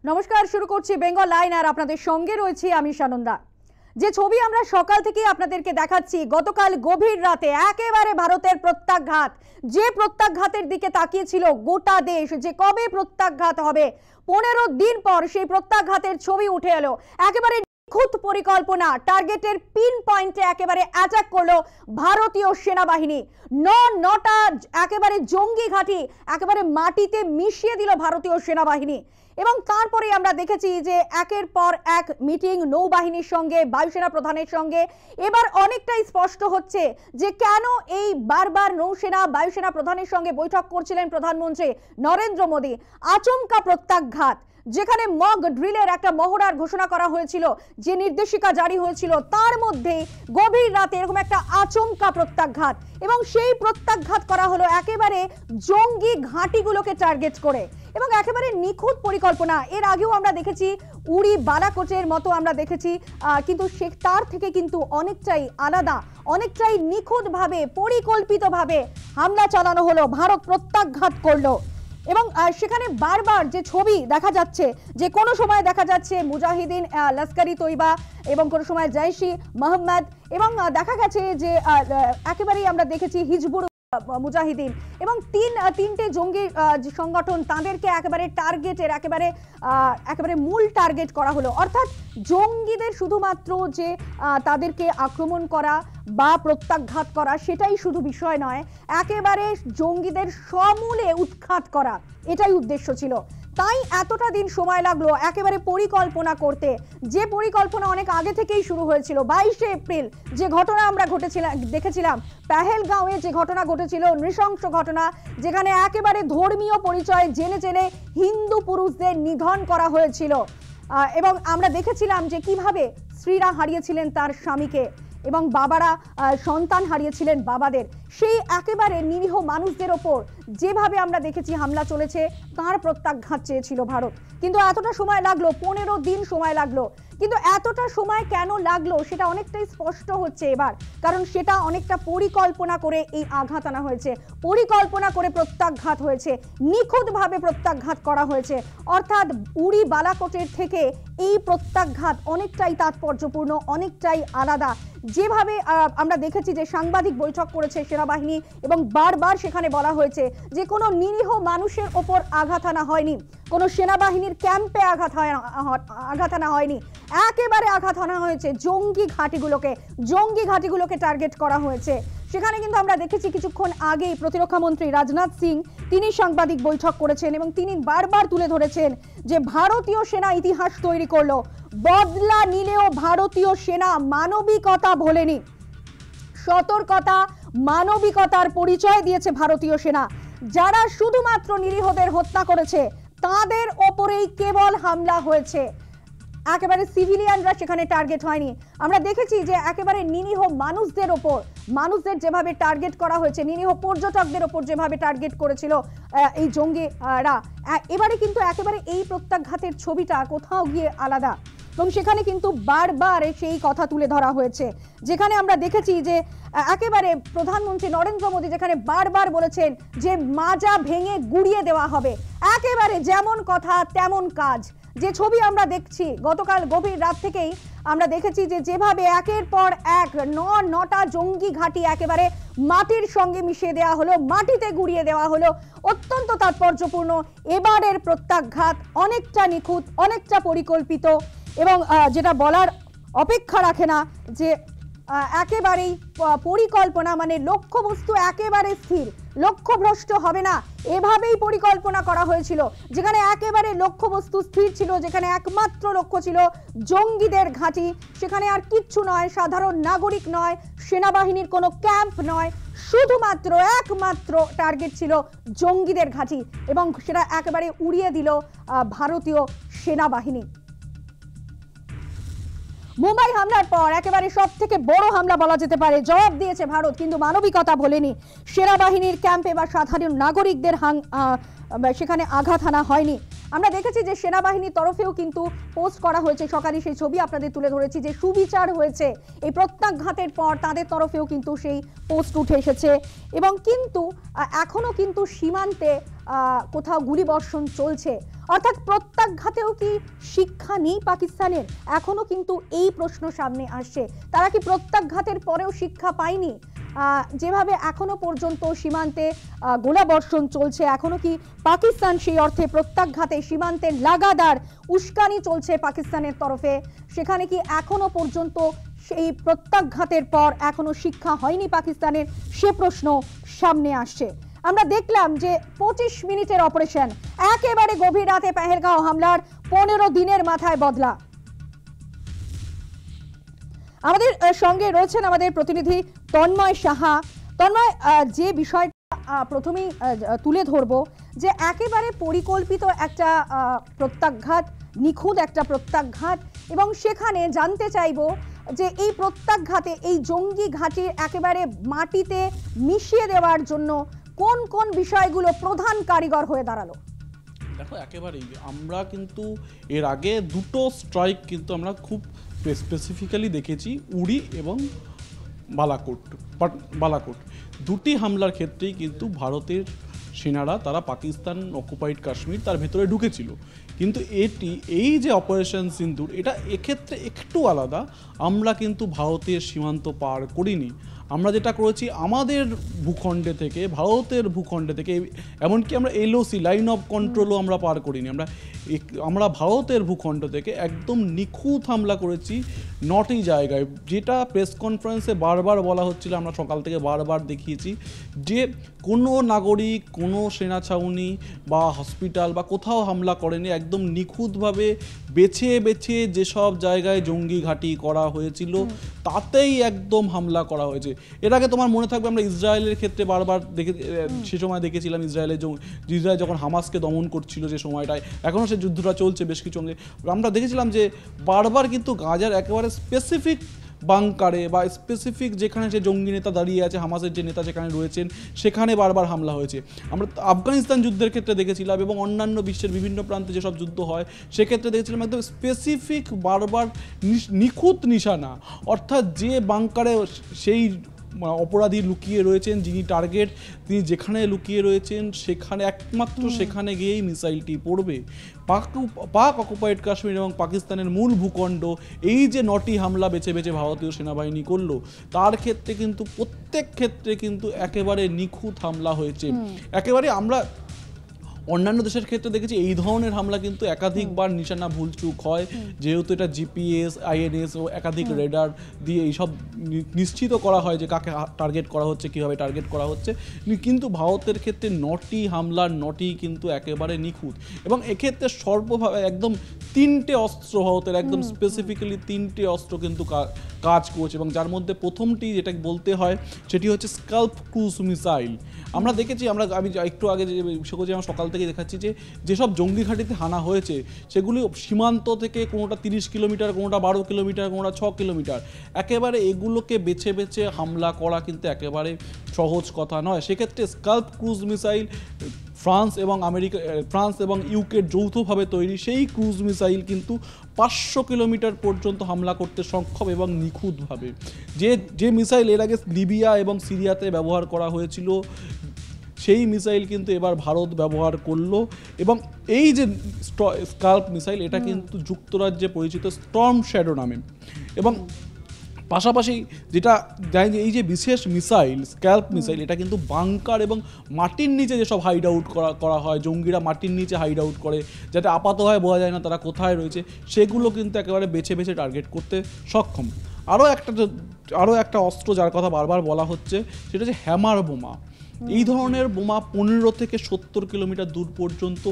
নমস্কার, শুরু করছি বেঙ্গল লাইন আর আপনাদের সঙ্গে রয়েছি আমি সানন্দা। যে ছবি আমরা সকাল থেকে আপনাদেরকে দেখাচ্ছি, গতকাল গভীর রাতে একেবারে ভারতের প্রত্যাঘাত, যে প্রত্যাঘাতের দিকে তাকিয়েছিল গোটা দেশ, যে কবে প্রত্যাঘাত হবে, 15 দিন পর সেই প্রত্যাঘাতের ছবি উঠে এলো। একেবারে নিখুঁত পরিকল্পনা, টার্গেটের পিন পয়েন্টে একেবারে অ্যাটাক করলো ভারতীয় সেনাবাহিনী। নটা একেবারে জঙ্গি ঘাঁটি একেবারে মাটিতে মিশিয়ে দিল ভারতীয় সেনাবাহিনী। এবং তারপরে আমরা দেখেছি যে একের পর এক মিটিং নৌবাহিনীর সঙ্গে, বায়ুসেনা প্রধানের সঙ্গে। এবার অনেকটাই স্পষ্ট হচ্ছে যে কেন এই বারবার নৌসেনা বায়ুসেনা প্রধানের সঙ্গে বৈঠক করছিলেন প্রধানমন্ত্রী নরেন্দ্র মোদী। আচমকা প্রত্যাঘাত, যেখানে মক ড্রিলের একটা মহড়ার ঘোষণা করা হয়েছিল, যে নির্দেশিকা জারি হয়েছিল, তার মধ্যে গভীর রাতে এরকম একটা আচমকা প্রত্যাঘাত, এবং সেই প্রত্যাঘাত করা হলো একেবারে জঙ্গি ঘাঁটিগুলোকে টার্গেট করে, এবং একেবারে নিখুঁত পরিকল্পনা। এর আগেও আমরা দেখেছি উড়ি বালাকোটের মতো আমরা দেখেছি, কিন্তু তার থেকে কিন্তু অনেকটাই আলাদা, অনেকটাই নিখুঁতভাবে পরিকল্পিতভাবে হামলা চালানো হলো, ভারত প্রত্যাঘাত করলো। এবং সেখানে বারবার যে ছবি দেখা যাচ্ছে, যে কোনো সময় দেখা যাচ্ছে মুজাহিদিন লস্করি তৈবা এবং কোনো সময় জৈশ-ই মোহাম্মদ, এবং দেখা গেছে যে একেবারেই আমরা দেখেছি হিজবুর মুজাহিদিন, এবং তিনটে জঙ্গি সংগঠন, তাদেরকে একেবারে টার্গেটের একেবারে মূল টার্গেট করা হলো। অর্থাৎ জঙ্গিদের শুধুমাত্র যে তাদেরকে আক্রমণ করা বা প্রত্যাঘাত করা সেটাই শুধু বিষয় নয়, একেবারে জঙ্গিদের সমূলে উৎখাত করা, এটাই উদ্দেশ্য ছিল। তাই এতটা দিন সময় লাগলো একেবারে পরিকল্পনা করতে, যে পরিকল্পনা অনেক আগে থেকেই শুরু হয়েছিল। 22শে এপ্রিল যে ঘটনা আমরা দেখেছিলাম, পেহেলগাঁওয়ে যে ঘটনা ঘটেছিল, নৃশংস ঘটনা, যেখানে একেবারে ধর্মীয় পরিচয় জেনে হিন্দু পুরুষদের নিধন করা হয়েছিল, এবং আমরা দেখেছিলাম যে কিভাবে স্ত্রীরা হারিয়েছিলেন তার স্বামীকে, এবং বাবারা সন্তান হারিয়েছিলেন বাবাদের। সেই একেবারে নিরীহ মানুষদের ওপর যেভাবে আমরা দেখেছি হামলা চলেছে, তার প্রত্যাঘাত চেয়েছিল ভারত। কিন্তু এতটা সময় লাগলো, 15 দিন সময় লাগলো। কিন্তু এতটা সময় কেন লাগলো সেটা অনেকটাই স্পষ্ট হচ্ছে এবার, কারণ সেটা অনেকটা পরিকল্পনা করে এই আঘাত আনা হয়েছে, পরিকল্পনা করে প্রত্যাঘাত হয়েছে, নিখুঁতভাবে প্রত্যাঘাত করা হয়েছে। অর্থাৎ উড়ি বালাকোটের থেকে এই প্রত্যাঘাত অনেকটাই তাৎপর্যপূর্ণ, অনেকটাই আলাদা। যেভাবে আমরা দেখেছি যে সাংবাদিক বৈঠক করেছে সেনাবাহিনী, এবং বারবার সেখানে বলা হয়েছে যে কোনো নিরীহ মানুষের ওপর আঘাত আনা হয়নি, কোনো সেনাবাহিনীর ক্যাম্পে আঘাত আনা হয়নি, একেবারে আঘাত আনা হয়েছে জঙ্গি ঘাঁটিগুলোকে টার্গেট করা হয়েছে। সেখানে কিন্তু আমরা দেখেছি কিছুক্ষণ আগেই প্রতিরক্ষা মন্ত্রী রাজনাথ সিং, তিনি সাংবাদিক বৈঠক করেছেন, এবং তিনি বারবার তুলে ধরেছেন যে ভারতীয় সেনা ইতিহাস তৈরি করলো, বদলা নিলেও ভারতীয় সেনা মানবিকতা ভোলেনি, সতর্কতা মানবিকতার পরিচয় দিয়েছে ভারতীয় সেনা। যারা শুধুমাত্র নিরীহদের হত্যা করেছে তাদের ওপরেই কেবল হামলা হয়েছে, একেবারে সিভিলিয়ানরা সেখানে টার্গেট হয়নি। আমরা দেখেছি যে একেবারে নিরীহ মানুষদের যেভাবে টার্গেট করা হয়েছে, নিরীহ পর্যটকদের ওপর যেভাবে টার্গেট করেছিল এই জঙ্গিরা, এবারে কিন্তু একেবারে এই প্রত্যাঘাতের ছবিটা কোথাও গিয়ে আলাদা, এবং সেখানে কিন্তু বারবার সেই কথা তুলে ধরা হয়েছে। যেখানে আমরা দেখেছি যে একেবারে প্রধানমন্ত্রী নরেন্দ্র মোদী যেখানে বারবার বলেছেন যে মাজা ভেঙে গুড়িয়ে দেওয়া হবে, একেবারে যেমন কথা তেমন কাজ। যে ছবি আমরা দেখছি গতকাল গভীর রাত থেকেই আমরা দেখেছি যে যেভাবে একের পর এক নটা জঙ্গি ঘাঁটি একেবারে মাটির সঙ্গে মিশিয়ে দেওয়া হলো, মাটিতে গুড়িয়ে দেওয়া হলো, অত্যন্ত তাৎপর্যপূর্ণ। এবারের প্রত্যাঘাত অনেকটা নিখুঁত, অনেকটা পরিকল্পিত, এবং যেটা বলার অপেক্ষা রাখে না যে একেবারেই পরিকল্পনা, মানে লক্ষ্যবস্তু একেবারে স্থির, লক্ষ্যভ্রষ্ট হবে না, এভাবেই পরিকল্পনা করা হয়েছিল। যেখানে একেবারে লক্ষ্যবস্তু স্থির ছিল, যেখানে একমাত্র লক্ষ্য ছিল জঙ্গিদের ঘাঁটি, সেখানে আর কিচ্ছু নয়, সাধারণ নাগরিক নয়, সেনাবাহিনীর কোনো ক্যাম্প নয়, শুধুমাত্র একমাত্র টার্গেট ছিল জঙ্গিদের ঘাঁটি, এবং সেটা একেবারে উড়িয়ে দিল ভারতীয় সেনাবাহিনী। মুম্বাই হামলার পর একেবারে সব থেকে বড় হামলা বলা যেতে পারে, জবাব দিয়েছে ভারত, কিন্তু মানবিকতা ভোলেনি। সেনাবাহিনীর ক্যাম্পে বা সাধারণ নাগরিকদের সেখানে আঘাত আনা হয়নি। আমরা দেখেছি যে সেনাবাহিনীর তরফেও কিন্তু পোস্ট করা হয়েছে, সকালে সেই ছবি আপনাদের তুলে ধরেছি, যে সুবিচার হয়েছে এই প্রত্যাঘাতের পর তাদের তরফেও কিন্তু সেই পোস্ট উঠে এসেছে। এবং কিন্তু এখনো কিন্তু সীমান্তে কোথাও গুলিবর্ষণ চলছে, অর্থাৎ প্রত্যাঘাতেও কি শিক্ষা নেই পাকিস্তানের? এখনো কিন্তু এই প্রশ্ন সামনে আসছে, তারা কি প্রত্যাঘাতের পরেও শিক্ষা পায়নি? যেভাবে এখনো পর্যন্ত সীমান্তে গোলাবর্ষণ চলছে, এখনো কি পাকিস্তান সেই অর্থে প্রত্যাঘাতে সীমান্তের লাগাতার উস্কানি চলছে পাকিস্তানের তরফে, সেখানে কি এখনো পর্যন্ত সেই প্রত্যাঘাতের পর এখনো শিক্ষা হয়নি পাকিস্তানের? সে প্রশ্ন সামনে আসছে। আমরা দেখলাম যে 25 মিনিটের অপারেশন, একেবারে গভীর রাতে পেহেলগাঁও হামলার 15 দিনের মাথায় বদলা। আমাদের সঙ্গে রয়েছেন আমাদের প্রতিনিধি তন্ময় সাহা। তন্ময়, যে বিষয়টা প্রথমেই তুলে ধরবো, যে একেবারে পরিকল্পিত একটা প্রত্যাঘাত, নিখুঁত একটা প্রত্যাঘাত, এবং সেখানে জানতে চাইবো যে এই প্রত্যাঘাতে এই জঙ্গি ঘাঁটির একেবারে মাটিতে মিশিয়ে দেওয়ার জন্য কোন কোন বিষয়গুলো প্রধান কারিগর হয়ে দাঁড়ালো? দেখো, একেবারেই আমরা কিন্তু এর আগে দুটো স্ট্রাইক কিন্তু আমরা খুব স্পেসিফিক্যালি দেখেছি, উড়ি এবং বালাকোট দুটি হামলার ক্ষেত্রেই কিন্তু ভারতের সেনারা তারা পাকিস্তান অকুপাইড কাশ্মীর তার ভেতরে ঢুকেছিল। কিন্তু এই যে অপারেশন সিন্দুর, এটা এক্ষেত্রে একটু আলাদা। আমরা কিন্তু ভারতের সীমান্ত পার করিনি, আমরা যেটা করেছি আমাদের ভূখণ্ডে থেকে, ভারতের ভূখণ্ডে থেকে, এমনকি আমরা এলওসি লাইন অফ কন্ট্রোলও আমরা পার করিনি। আমরা ভারতের ভূখণ্ড থেকে একদম নিখুঁত হামলা করেছি 9টি জায়গায়, যেটা প্রেস কনফারেন্সে বারবার বলা হচ্ছিল, আমরা সকাল থেকে বারবার দেখিয়েছি যে কোনো নাগরিক কোনো সেনা ছাউনি বা হসপিটাল বা কোথাও হামলা করেনি। একদম নিখুঁতভাবে বেছে বেছে যেসব জায়গায় জঙ্গি ঘাঁটি করা হয়েছিল তাতেই একদম হামলা করা হয়েছে। এর আগে তোমার মনে থাকবে আমরা ইসরায়েলের ক্ষেত্রে বারবার সে সময় দেখেছিলাম, ইসরায়েল যখন হামাসকে দমন করছিল যে সময়টায়, এখনও সে যুদ্ধটা চলছে বেশ কিছু অংশে, আমরা দেখেছিলাম যে বারবার কিন্তু গাজার একেবারে স্পেসিফিক বাংকারে বা স্পেসিফিক যেখানে যে জঙ্গি নেতা দাঁড়িয়ে আছে, হামাসের যে নেতা যেখানে রয়েছেন, সেখানে বারবার হামলা হয়েছে। আমরা আফগানিস্তান যুদ্ধের ক্ষেত্রে দেখেছিলাম এবং অন্যান্য বিশ্বের বিভিন্ন প্রান্তে যেসব যুদ্ধ হয় সেক্ষেত্রে দেখেছিলাম একদম স্পেসিফিক বারবার নিখুঁত নিশানা, অর্থাৎ যে বাংকারে সেই অপরাধী লুকিয়ে রয়েছেন, যিনি টার্গেট, তিনি যেখানে লুকিয়ে রয়েছেন সেখানে একমাত্র সেখানে গিয়েই মিসাইলটি পড়বে। পাক অকুপাইড কাশ্মীর এবং পাকিস্তানের মূল ভূখণ্ড, এই যে 9টি হামলা বেছে বেছে ভারতীয় সেনাবাহিনী করলো, তার ক্ষেত্রে কিন্তু প্রত্যেক ক্ষেত্রে কিন্তু একেবারে নিখুঁত হামলা হয়েছে। একেবারে আমরা অন্যান্য দেশের ক্ষেত্রে দেখেছি এই ধরনের হামলা কিন্তু একাধিকবার নিশানা ভুলচুক হয়, যেহেতু এটা জিপিএস, আইএনএস ও একাধিক রেডার দিয়ে এইসব নিশ্চিত করা হয় যে কাকে টার্গেট করা হচ্ছে, কীভাবে টার্গেট করা হচ্ছে। কিন্তু ভারতের ক্ষেত্রে 9টি হামলার 9টি কিন্তু একেবারে নিখুঁত, এবং এক্ষেত্রে সর্বভাবে একদম 3টে অস্ত্র ভারতের, একদম স্পেসিফিক্যালি 3টে অস্ত্র কিন্তু কাজ করছে, এবং যার মধ্যে প্রথমটি যেটা বলতে হয় সেটি হচ্ছে স্কাল্প ক্রুজ মিসাইল। আমরা দেখেছি, আমি একটু আগে যে বিষয়গুলো আমরা সকাল থেকে দেখাচ্ছি যে যেসব জঙ্গি ঘাঁটিতে হানা হয়েছে সেগুলি সীমান্ত থেকে কোনোটা 30 কিলোমিটার, কোনোটা 12 কিলোমিটার, কোনোটা 6 কিলোমিটার, একেবারে এগুলোকে বেছে বেছে হামলা করা কিন্তু একেবারে সহজ কথা নয়। সেক্ষেত্রে স্কাল্প ক্রুজ মিসাইল ফ্রান্স এবং ইউকের যৌথভাবে তৈরি সেই ক্রুজ মিসাইল কিন্তু 500 কিলোমিটার পর্যন্ত হামলা করতে সক্ষম এবং নিখুঁতভাবে। যে মিসাইল এর আগে লিবিয়া এবং সিরিয়াতে ব্যবহার করা হয়েছিল, সেই মিসাইল কিন্তু এবার ভারত ব্যবহার করলো। এবং এই যে স্কাল্প মিসাইল, এটা কিন্তু যুক্তরাজ্যে পরিচিত স্টর্ম শ্যাডো নামে। এবং পাশাপাশি যেটা জানি যে এই যে বিশেষ মিসাইল স্ক্যাল্প মিসাইল, এটা কিন্তু বাংকার এবং মাটির নিচে যেসব হাইড আউট করা হয়, জঙ্গিরা মাটির নিচে হাইড আউট করে যাতে আপাতভাবে বোঝা যায় না তারা কোথায় রয়েছে, সেগুলো কিন্তু একেবারে বেছে বেছে টার্গেট করতে সক্ষম। আরও একটা অস্ত্র যার কথা বারবার বলা হচ্ছে সেটা হচ্ছে হ্যামার বোমা। এই ধরনের বোমা 15 থেকে 70 কিলোমিটার দূর পর্যন্ত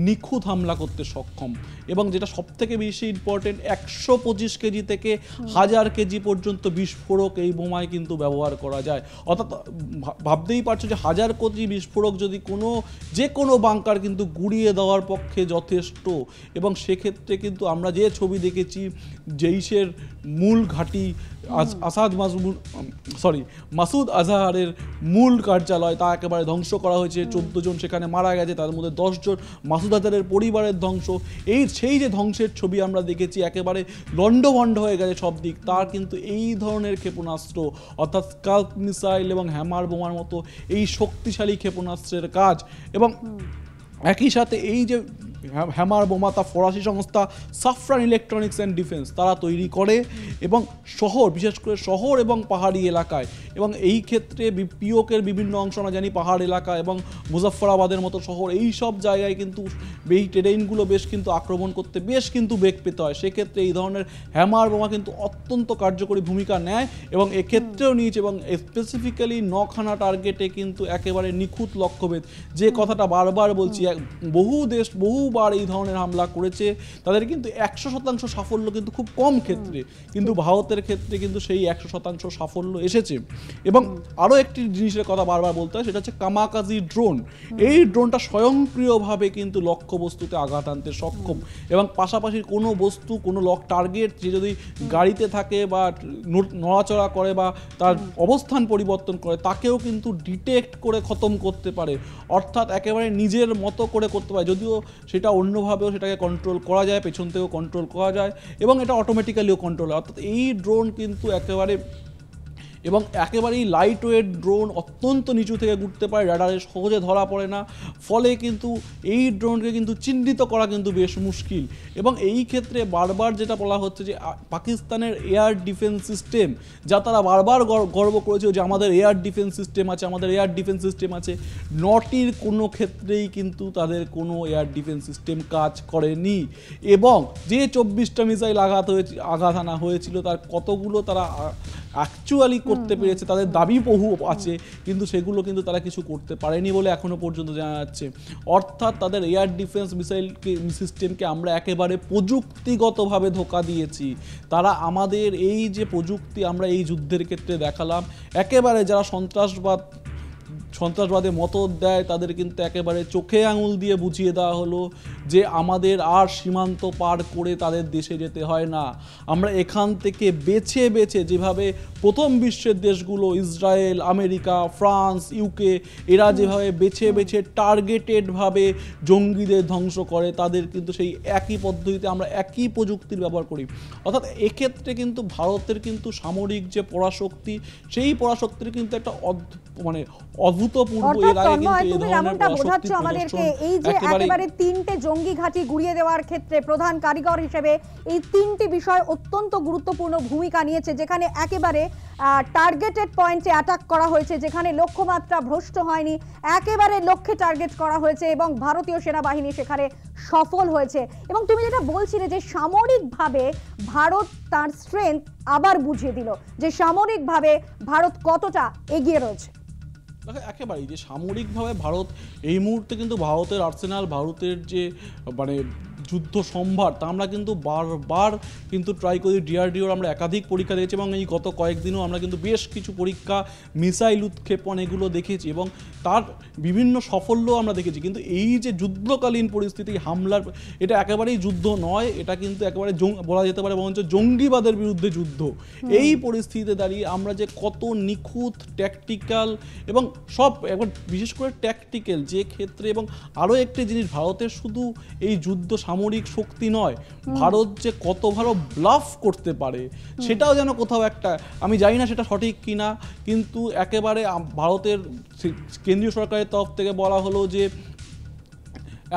নিখুঁত হামলা করতে সক্ষম, এবং যেটা সবথেকে বেশি ইম্পর্টেন্ট, 125 কেজি থেকে 1000 কেজি পর্যন্ত বিস্ফোরক এই বোমায় কিন্তু ব্যবহার করা যায়। অর্থাৎ ভাবতেই পারছো যে 1000 কেজি বিস্ফোরক যদি যে কোনো বাংকার কিন্তু গুড়িয়ে দেওয়ার পক্ষে যথেষ্ট। এবং সেক্ষেত্রে কিন্তু আমরা যে ছবি দেখেছি জেইশের মূল ঘাঁটি মাসুদ আজহারের মূল কার্যালয় তা একেবারে ধ্বংস করা হয়েছে, 14 জন সেখানে মারা গেছে, তার মধ্যে 10 জন মাসুদ আজহারের পরিবারের ধ্বংস। সেই যে ধ্বংসের ছবি আমরা দেখেছি, একেবারে লণ্ডভণ্ড হয়ে গেছে সব দিক, তার কিন্তু এই ধরনের ক্ষেপণাস্ত্র অর্থাৎ স্কাল্প মিসাইল এবং হ্যামার বোমার মতো এই শক্তিশালী ক্ষেপণাস্ত্রের কাজ। এবং একই সাথে এই যে হ্যামার বোমা তা ফরাসি সংস্থা সাফরান ইলেকট্রনিক্স অ্যান্ড ডিফেন্স তারা তৈরি করে, এবং শহর, বিশেষ করে শহর এবং পাহাড়ি এলাকায়, এবং এই ক্ষেত্রে পিওকের বিভিন্ন অংশ আমরা জানি পাহাড় এলাকা এবং মুজফফরাবাদের মতো শহর, এই সব জায়গায় কিন্তু এই টেরেইনগুলো বেশ কিন্তু আক্রমণ করতে বেশ কিন্তু বেগ পেতে হয়। সেক্ষেত্রে এই ধরনের হ্যামার বোমা কিন্তু অত্যন্ত কার্যকরী ভূমিকা নেয়, এবং এক্ষেত্রেও নিয়েছে, এবং স্পেসিফিক্যালি 9খানা টার্গেটে কিন্তু একেবারে নিখুঁত লক্ষ্যভেদ। যে কথাটা বারবার বলছি, বহু দেশ বহুবার এই ধরনের হামলা করেছে, তাদের কিন্তু 100% সাফল্য কিন্তু খুব কম ক্ষেত্রে, কিন্তু ভারতের ক্ষেত্রে কিন্তু সেই 100% সাফল্য এসেছে। এবং আরও একটি জিনিসের কথা বারবার বলতে হয়, সেটা হচ্ছে কামাকাজি ড্রোন। এই ড্রোনটা স্বয়ংক্রিয়ভাবে কিন্তু লক্ষ্যবস্তুতে আঘাত আনতে সক্ষম, এবং পাশাপাশি কোনো বস্তু, কোনো টার্গেট যে যদি গাড়িতে থাকে বা নড়াচড়া করে বা তার অবস্থান পরিবর্তন করে, তাকেও কিন্তু ডিটেক্ট করে খতম করতে পারে, অর্থাৎ একেবারে নিজের মতো করে করতে পারে। যদিও সেটা অন্যভাবেও সেটাকে কন্ট্রোল করা যায়, পেছন থেকেও কন্ট্রোল করা যায়, এবং এটা অটোমেটিক্যালিও কন্ট্রোল হয়। অর্থাৎ এই ড্রোন কিন্তু একেবারেই লাইট ওয়েট ড্রোন, অত্যন্ত নিচু থেকে ঘুরতে পারে, রাডারে সহজে ধরা পড়ে না, ফলে কিন্তু এই ড্রোনকে কিন্তু চিহ্নিত করা কিন্তু বেশ মুশকিল। এবং এই ক্ষেত্রে বারবার যেটা বলা হচ্ছে যে পাকিস্তানের এয়ার ডিফেন্স সিস্টেম, যা তারা বারবার গর্ব করেছে যে আমাদের এয়ার ডিফেন্স সিস্টেম আছে, আমাদের এয়ার ডিফেন্স সিস্টেম আছে, নটির কোনো ক্ষেত্রেই কিন্তু তাদের কোনো এয়ার ডিফেন্স সিস্টেম কাজ করেনি। এবং যে 24টা মিসাইল আঘাত আনা হয়েছিল, তার কতগুলো তারা অ্যাকচুয়ালি করতে পেরেছে, তাদের দাবি বহু আছে, কিন্তু সেগুলো কিন্তু তারা কিছু করতে পারেনি বলে এখনো পর্যন্ত জানা যাচ্ছে। অর্থাৎ তাদের এয়ার ডিফেন্স সিস্টেমকে আমরা একেবারে প্রযুক্তিগতভাবে ধোঁকা দিয়েছি। তারা আমাদের এই যে প্রযুক্তি আমরা এই যুদ্ধের ক্ষেত্রে দেখালাম, একেবারে যারা সন্ত্রাসবাদে মদত দেয় তাদের কিন্তু একেবারে চোখে আঙুল দিয়ে বুঝিয়ে দেওয়া হলো যে আমাদের আর সীমান্ত পার করে তাদের দেশে যেতে হয় না। আমরা এখান থেকে বেছে বেছে, যেভাবে প্রথম বিশ্বের দেশগুলো ইসরায়েল, আমেরিকা, ফ্রান্স, ইউকে, এরা যেভাবে বেছে বেছে টার্গেটেডভাবে জঙ্গিদের ধ্বংস করে, তাদের কিন্তু সেই একই পদ্ধতিতে আমরা একই প্রযুক্তির ব্যবহার করি। অর্থাৎ এক্ষেত্রে কিন্তু ভারতের কিন্তু সামরিক যে পরাশক্তি, সেই পরাশক্তির কিন্তু একটা অভূতপূর্ব, এর আগে কিন্তু এই ধরনের পরাশক্তি আমাদেরকে এই যে একেবারে 3টে জঙ্গি ঘাঁটি গুড়িয়ে দেওয়ার ক্ষেত্রে প্রধান কারিগর হিসেবে এই 3টি বিষয় অত্যন্ত গুরুত্বপূর্ণ ভূমিকা নিয়েছে, যেখানে একেবারে টার্গেটেড পয়েন্টে অ্যাটাক করা হয়েছে, যেখানে লক্ষ্যমাত্রা ভ্রষ্ট হয়নি, একেবারে লক্ষ্যে টার্গেট করা হয়েছে, এবং ভারতীয় সেনাবাহিনী সেখানে সফল হয়েছে। এবং তুমি যেটা বলছিলে যে সামরিকভাবে ভারত তার স্ট্রেংথ আবার বুঝিয়ে দিল, যে সামরিকভাবে ভারত কতটা এগিয়ে রয়েছে। একেবারেই যে সামরিকভাবে ভারত এই মুহূর্তে কিন্তু ভারতের আর্সেনাল, ভারতের যে যুদ্ধ সম্ভার, তা আমরা কিন্তু বারবার কিন্তু ট্রাই করি। ডিআরডিওর আমরা একাধিক পরীক্ষা দেখেছি, এবং এই গত কয়েকদিনও আমরা কিন্তু বেশ কিছু পরীক্ষা, মিসাইল উৎক্ষেপণ এগুলো দেখেছি, এবং তার বিভিন্ন সাফল্য আমরা দেখেছি। কিন্তু এই যে যুদ্ধকালীন পরিস্থিতি, হামলার, এটা একেবারেই যুদ্ধ নয়, এটা কিন্তু একেবারে বলা যেতে পারে বরঞ্চ জঙ্গিবাদের বিরুদ্ধে যুদ্ধ। এই পরিস্থিতিতে দাঁড়িয়ে আমরা যে কত নিখুঁত, ট্যাকটিক্যাল, এবং সব একবার বিশেষ করে ট্যাকটিক্যাল যে ক্ষেত্রে, এবং আরও একটি জিনিস, ভারতের শুধু এই যুদ্ধ সামরিক শক্তি নয়, ভারত যে কত ভালো ব্লাফ করতে পারে সেটাও যেন কোথাও একটা, আমি জানি না সেটা সঠিক কিনা, কিন্তু একেবারে ভারতের কেন্দ্রীয় সরকারের তরফ থেকে বলা হলো যে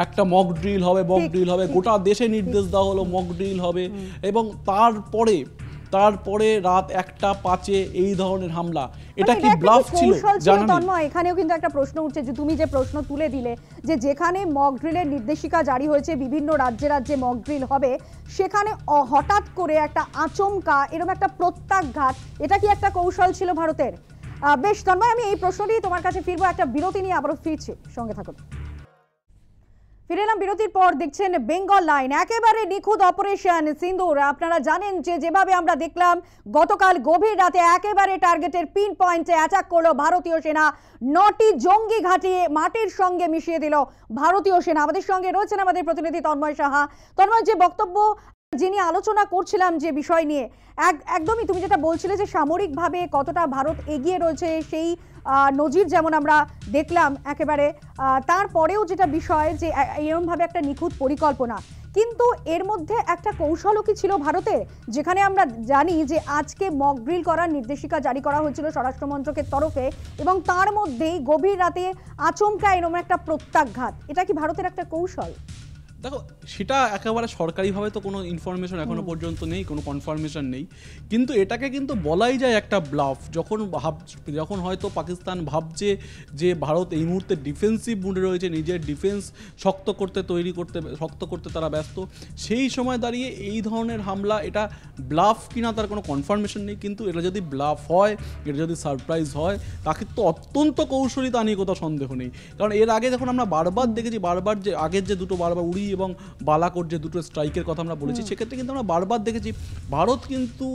একটা মক ড্রিল হবে, গোটা দেশে নির্দেশ দেওয়া হলো মক ড্রিল হবে, এবং তারপরে রাত 1টা 5-এ এই ধরনের হামলা। এটা কি ব্লাফ ছিল? এখানেও কিন্তু একটা প্রশ্ন উঠছে, যে তুমি যে প্রশ্ন তুলে দিলে, যে যেখানে মক ড্রিলের নির্দেশিকা জারি হয়েছে, বিভিন্ন রাজ্যে রাজ্যে মক ড্রিল হবে, সেখানে হঠাৎ করে একটা আচমকা এরকম একটা প্রত্যাঘাত, এটা কি একটা কৌশল ছিল ভারতের? বেশ তন্ময়, আমি এই প্রশ্নটি তোমার কাছে ফিরবো, একটা বিরতি নিয়ে আবারও ফিরছি, সঙ্গে থাকুন। ফিরে এলাম বিরতির পর, দেখছেন বেঙ্গল লাইন। একেবারে নিখুঁত অপারেশন সিন্দুর। আপনারা জানেন যে যেভাবে আমরা দেখলাম গতকাল গভীর রাতে একেবারে টার্গেটের পিন পয়েন্টে অ্যাটাক করলো ভারতীয় সেনা, 9টি জঙ্গি ঘাঁটি মাটির সঙ্গে মিশিয়ে দিল ভারতীয় সেনা। আমাদের সঙ্গে রয়েছেন আমাদের প্রতিনিধি তন্ময় সাহা। তন্ময়, যে বক্তব্য যিনি আলোচনা করছিলাম যে বিষয় নিয়ে একদমই তুমি যেটা বলছিলে যে সামরিকভাবে কতটা ভারত এগিয়ে রয়েছে সেই নজির যেমন আমরা দেখলাম একেবারে, তারপরেও যেটা বিষয় যে এরকমভাবে একটা নিখুঁত পরিকল্পনা, কিন্তু এর মধ্যে একটা কৌশলও কি ছিল ভারতের, যেখানে আমরা জানি যে আজকে মক ড্রিল করার নির্দেশিকা জারি করা হয়েছিল স্বরাষ্ট্র মন্ত্রকের তরফে, এবং তার মধ্যেই গভীর রাতে আচমকা এরকম একটা প্রত্যাঘাত, এটা কি ভারতের একটা কৌশল? দেখো, সেটা একেবারে সরকারিভাবে তো কোনো ইনফরমেশন এখনো পর্যন্ত নেই, কোনো কনফার্মেশন নেই, কিন্তু এটাকে কিন্তু বলাই যায় একটা ব্লাফ। যখন হয়তো পাকিস্তান ভাবছে যে ভারত এই মুহূর্তে ডিফেন্সিভ মুডে রয়েছে, নিজের ডিফেন্স শক্ত করতে তারা ব্যস্ত, সেই সময় দাঁড়িয়ে এই ধরনের হামলা, এটা ব্লাফ কিনা তার কোনো কনফার্মেশন নেই, কিন্তু এটা যদি ব্লাফ হয়, এটা যদি সারপ্রাইজ হয়, তাকে তো অত্যন্ত কৌশলী, তা নিয়ে কোথাও সন্দেহ নেই। কারণ এর আগে যখন আমরা বারবার দেখেছি, যে আগের যে দুটো বারবার উড়ি এবং বালাকোট যে দুটো স্ট্রাইকের কথা আমরা বলেছি, সেক্ষেত্রে কিন্তু আমরা বারবার দেখেছি ভারত কিন্তু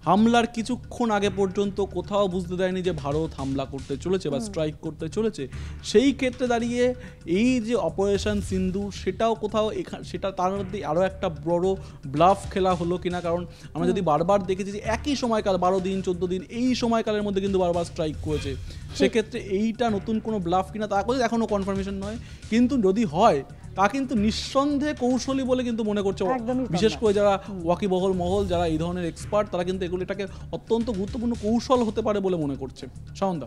হামলার কিছুক্ষণ আগে পর্যন্ত কোথাও বুঝতে দেয়নি যে ভারত হামলা করতে চলেছে বা স্ট্রাইক করতে চলেছে। সেই ক্ষেত্রে দাঁড়িয়ে এই যে অপারেশন সিন্দুর, সেটাও কোথাও সেটা তার মধ্যে আরও একটা বড় ব্লাফ খেলা হলো কিনা। কারণ আমরা যদি বারবার দেখেছি যে একই সময়কাল 12 দিন 14 দিন এই সময়কালের মধ্যে কিন্তু বারবার স্ট্রাইক করেছে, সেক্ষেত্রে এইটা নতুন কোনো ব্লাফ কিনা তা এখনও কনফার্মেশন নয়, কিন্তু যদি হয় তা কিন্তু নিঃসন্দেহে কৌশলী বলে কিন্তু মনে করছে, বিশেষ করে যারা ওয়াকিবহল মহল, যারা এই ধরনের এক্সপার্ট, তারা কিন্তু এটাকে অত্যন্ত গুরুত্বপূর্ণ কৌশল হতে পারে বলে মনে করছে। সায়নদা,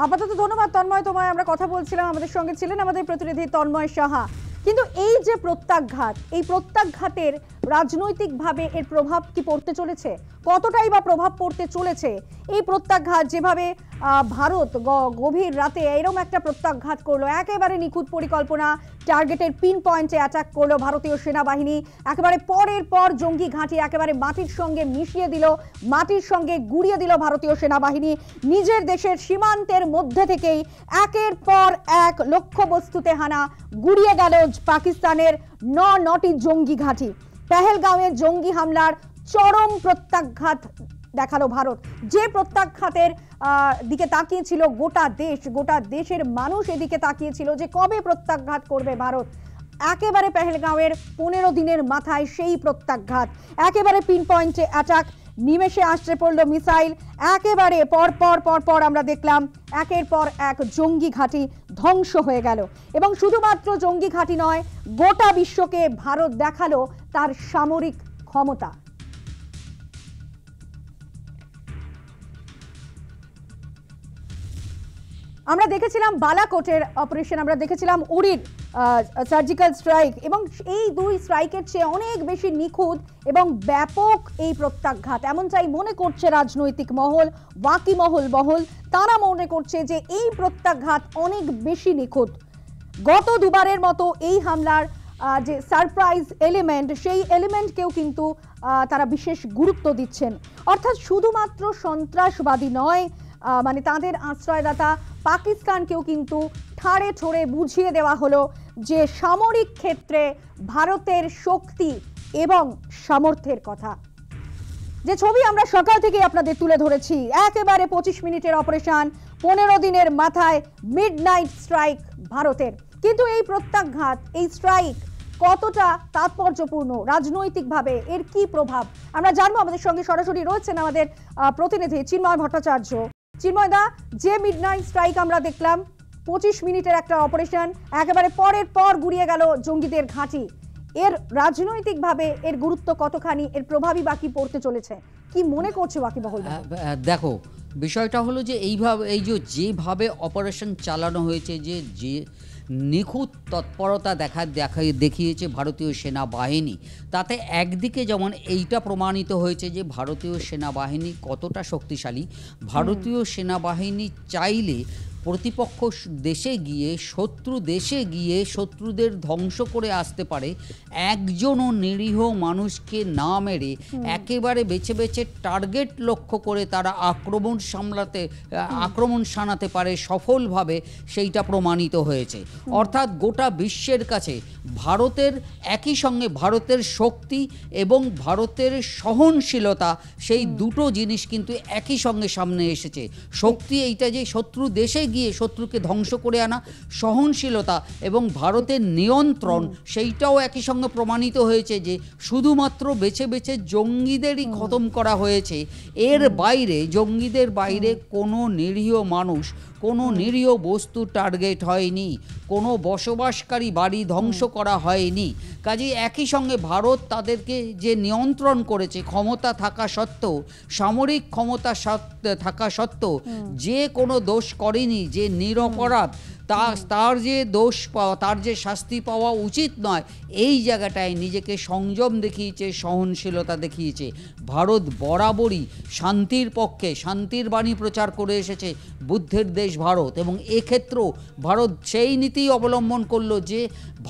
আপাতত ধন্যবাদ তন্ময়, তোমায় আমরা কথা বলছিলাম, আমাদের সঙ্গে ছিলেন আমাদের প্রতিনিধি তন্ময় সাহা। কিন্তু এই যে প্রত্যাঘাত, এই প্রত্যাঘাতের রাজনৈতিকভাবে এর প্রভাব কি পড়তে চলেছে, কতটাই বা প্রভাব পড়তে চলেছে? এই প্রত্যাঘাত যেভাবে ভারত গভীর রাতে এরকম একটা প্রত্যাঘাত করলো, একেবারে নিখুঁত পরিকল্পনা, টার্গেটের পিন পয়েন্টে অ্যাটাক করলো ভারতীয় সেনাবাহিনী, একেবারে পরের পর জঙ্গি ঘাঁটি একেবারে মাটির সঙ্গে মিশিয়ে দিল, মাটির সঙ্গে গুঁড়িয়ে দিল ভারতীয় সেনাবাহিনী। নিজের দেশের সীমান্তের মধ্যে থেকেই একের পর এক লক্ষ্যবস্তুতে হানা, গুঁড়িয়ে গেল পাকিস্তানের নটি জঙ্গি ঘাঁটি। পেহেলগাঁওয়ের জঙ্গি হামলার চরম প্রত্যাঘাত দেখালো ভারত, যে প্রত্যাঘাতের দিকে তাকিয়েছিল গোটা দেশের মানুষ এদিকে তাকিয়েছিল যে কবে প্রত্যাঘাত করবে ভারত। একেবারে পেহেলগাঁওয়ের 15 দিনের মাথায় সেই প্রত্যাঘাত, একেবারে পিন পয়েন্টে অ্যাটাক, নিমেষে আশ্রে পড়ল মিসাইল, একেবারে পর আমরা দেখলাম একের পর এক জঙ্গি ঘাঁটি ধ্বংস হয়ে গেল। এবং শুধুমাত্র জঙ্গি ঘাঁটি নয়, গোটা বিশ্বকে ভারত দেখালো তার সামরিক ক্ষমতা। আমরা দেখেছিলাম বালাকোটের অপারেশন, আমরা দেখেছিলাম উরির সার্জিক্যাল স্ট্রাইক, এবং এই দুই স্ট্রাইকের চেয়ে অনেক বেশি নিখুঁত এবং ব্যাপক এই প্রত্যাঘাত, এমনটাই মনে করছে রাজনৈতিক মহল, ওয়াকিবহল, তারা মনে করছে যে এই প্রত্যাঘাত অনেক বেশি নিখুঁত। গত দুবারের মতো এই হামলার যে সারপ্রাইজ এলিমেন্ট, সেই এলিমেন্টকেও কিন্তু তারা বিশেষ গুরুত্ব দিচ্ছেন। অর্থাৎ শুধুমাত্র সন্ত্রাসবাদী নয়, মানে তাদের আশ্রয়দাতা পাকিস্তানকেও কিন্তু ঠাড়ে ঠোড়ে বুঝিয়ে দেওয়া হলো যে সামরিক ক্ষেত্রে ভারতের শক্তি এবং সামর্থ্যের কথা। যে ছবি আমরা সকাল থেকে আপনাদের তুলে ধরেছি, একেবারে 25 মিনিটের অপারেশন, 15 দিনের মাথায় মিডনাইট স্ট্রাইক ভারতের। কিন্তু এই প্রত্যাঘাত, এই স্ট্রাইক কতটা তাৎপর্যপূর্ণ রাজনৈতিকভাবে, এর কি প্রভাব আমরা জানবো। আমাদের সঙ্গে সরাসরি রয়েছেন আমাদের প্রতিনিধি চিন্ময় ভট্টাচার্য। চিন্ময় দা, যে মিডনাইট স্ট্রাইক আমরা দেখলাম, 25 মিনিটের একটা অপারেশন, একেবারে পরের পর গুড়িয়ে গেল জঙ্গিদের ঘাঁটি, এর রাজনৈতিকভাবে এর গুরুত্ব কতখানি, এর প্রভাবই বাকি পড়তে চলেছে, কি মনে করছে ওয়াকিবহল? দেখো, বিষয়টা হলো যে যেভাবে অপারেশন চালানো হয়েছে, যে নিখুঁত তৎপরতা দেখিয়েছে ভারতীয় সেনাবাহিনী, তাতে একদিকে যেমন এইটা প্রমাণিত হয়েছে যে ভারতীয় সেনাবাহিনী কতটা শক্তিশালী। ভারতীয় সেনাবাহিনী চাইলে প্রতিপক্ষ দেশে গিয়ে, শত্রুদের ধ্বংস করে আসতে পারে, একজনও নিরীহ মানুষকে না মেরে একেবারে বেছে বেছে টার্গেট লক্ষ্য করে তারা আক্রমণ শানাতে পারে সফলভাবে, সেইটা প্রমাণিত হয়েছে। অর্থাৎ গোটা বিশ্বের কাছে ভারতের, একই সঙ্গে ভারতের শক্তি এবং ভারতের সহনশীলতা, সেই দুটো জিনিস কিন্তু একই সঙ্গে সামনে এসেছে। শক্তি এইটা যে শত্রু দেশে গিয়ে শত্রুকে ধ্বংস করে আনা, সহনশীলতা এবং ভারতের নিয়ন্ত্রণ, সেইটাও একই সঙ্গে প্রমাণিত হয়েছে যে শুধুমাত্র বেছে বেছে জঙ্গিদেরই খতম করা হয়েছে। এর বাইরে, জঙ্গিদের বাইরে কোনো নিরীহ মানুষ, কোনো নিরীহ বস্তু টার্গেট হয়নি, কোনো বসবাসকারী বাড়ি ধ্বংস করা হয়নি। কাজেই একই সঙ্গে ভারত তাদেরকে যে নিয়ন্ত্রণ করেছে, ক্ষমতা থাকা সত্ত্বেও, সামরিক ক্ষমতা থাকা সত্ত্বেও যে কোনো দোষ করেনি, যে নিরপরাধ, তার যে দোষ পাওয়া, তার যে শাস্তি পাওয়া উচিত নয়, এই জায়গাটায় নিজেকে সংযম দেখিয়েছে, সহনশীলতা দেখিয়েছে। ভারত বরাবরই শান্তির পক্ষে, শান্তির বাণী প্রচার করে এসেছে, বুদ্ধের দেশ ভারত, এবং এক্ষেত্রেও ভারত সেই নীতি অবলম্বন করলো যে